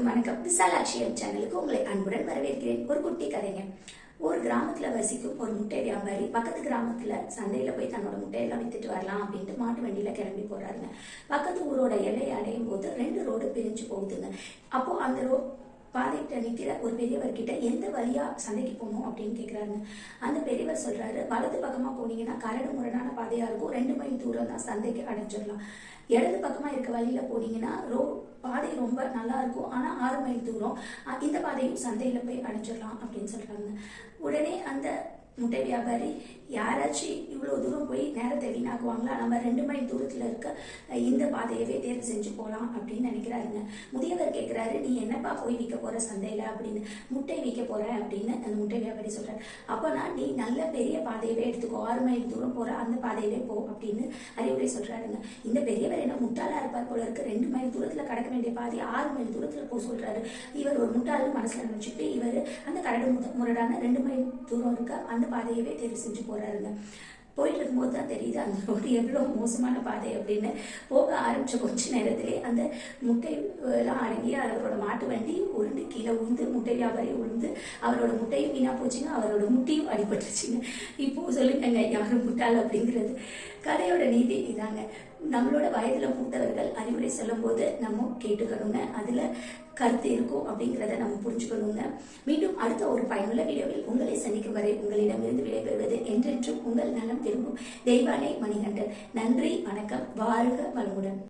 அனைவருக்கும் வணக்கம். விசாலாட்சி சேனலுக்கு உங்களை அன்புடன் வரவேற்கிறேன். ஒரு குட்டி கதைங்க. ஒரு கிராமத்துல வசிக்கும் ஒரு முட்டை வியாபாரி பக்கத்து கிராமத்துல சந்தையில போய் தன்னோட முட்டையெல்லாம் வித்துட்டு வரலாம் அப்படின்ட்டு மாட்டு வண்டியில கிளம்பி போறாருங்க. பக்கத்து ஊரோட எல்லையை அடையும் போது 2 ரோடு பிரிஞ்சு போகுதுங்க. அப்போ அந்த பாதைகிட்ட நிக்கிற ஒரு பெரியவர்கிட்ட எந்த வழியா சந்தைக்கு போகணும் அப்படின்னு கேட்கிறாருங்க. அந்த பெரியவர் சொல்றாரு, வலது பக்கமா போனீங்கன்னா கரடு முரடான பாதையா இருக்கும், 2 மைல் தூரம் தான் சந்தைக்கு அடைஞ்சிடலாம். இடது பக்கமா இருக்க வழியில போனீங்கன்னா பாதை ரொம்ப நல்லா இருக்கும், ஆனா 6 மைல் தூரம், இந்த பாதையும் சந்தையில போய் அடைஞ்சிடலாம் அப்படின்னு சொல்றாங்க. உடனே அந்த முட்டை வியாபாரி, யாராச்சும் இவ்வளவு தூரம் போய் நேரத்தை வீணாக்குவாங்களா, நம்ம 2 மைல் தூரத்துல இருக்க இந்த பாதையவே தேர்வு செஞ்சு போலாம் அப்படின்னு நினைக்கிறாருங்க. முதியவர் கேட்கிறாரு, நீ என்னப்பா போய் விற்க போற சந்தையில அப்படின்னு. முட்டை விற்க போற அப்படின்னு அந்த முட்டை வியாபாரி சொல்றாரு. அப்பனா நீ நல்ல பெரிய பாதையவே எடுத்துக்கோ, 6 மைல் தூரம் போற அந்த பாதையவே போ அப்படின்னு அறிவுரை சொல்றாருங்க. இந்த பெரியவர் என்ன முட்டாளா இருப்பார் போல இருக்கு, 2 மைல் தூரத்துல கடக்க வேண்டிய பாதை 6 மைல் தூரத்துல போக சொல்றாரு. இவர் ஒரு முட்டாளு மனசுல நினைச்சுட்டு இவர் அந்த கரடு முரடான 2 மைல் தூரம் இருக்க அந்த பாதையவே தேர்வு செஞ்சு போறாருங்க. போயிட்டு இருக்கும்போது தான் தெரியுது அந்த ரோடு எவ்வளவு மோசமான பாதை அப்படின்னு. போக ஆரம்பிச்ச கொஞ்ச நேரத்திலே அந்த முட்டை எல்லாம் அடங்கி அவரோட மாட்டு வண்டி உருண்டு கீழே உழுந்து, முட்டை வியாபாரி உழுந்து அவரோட முட்டையும் வீணா போச்சுங்க, அவரோட முட்டையும் அடிபட்டுருச்சுங்க. இப்போ சொல்லுங்க, யாரும் முட்டாள் அப்படிங்கிறது. கதையோட நீதி இதாங்க. நம்மளோட வயதுல மூத்தவர்கள் அறிவுரை சொல்லும் போது நம்ம கேட்டுக்கணுங்க, அதுல கருத்து இருக்கும் அப்படிங்கிறத நம்ம புரிஞ்சுக்கணுங்க. மீண்டும் அடுத்த ஒரு பயனுள்ள வீடியோவில் உங்களை சந்திக்கும் வரை உங்களிடமிருந்து விடைபெறுவது என்றென்றும் உங்கள் நலம் விரும்பும் தெய்வானை மணிகண்டன். நன்றி, வணக்கம், வாழ்க வளமுடன்.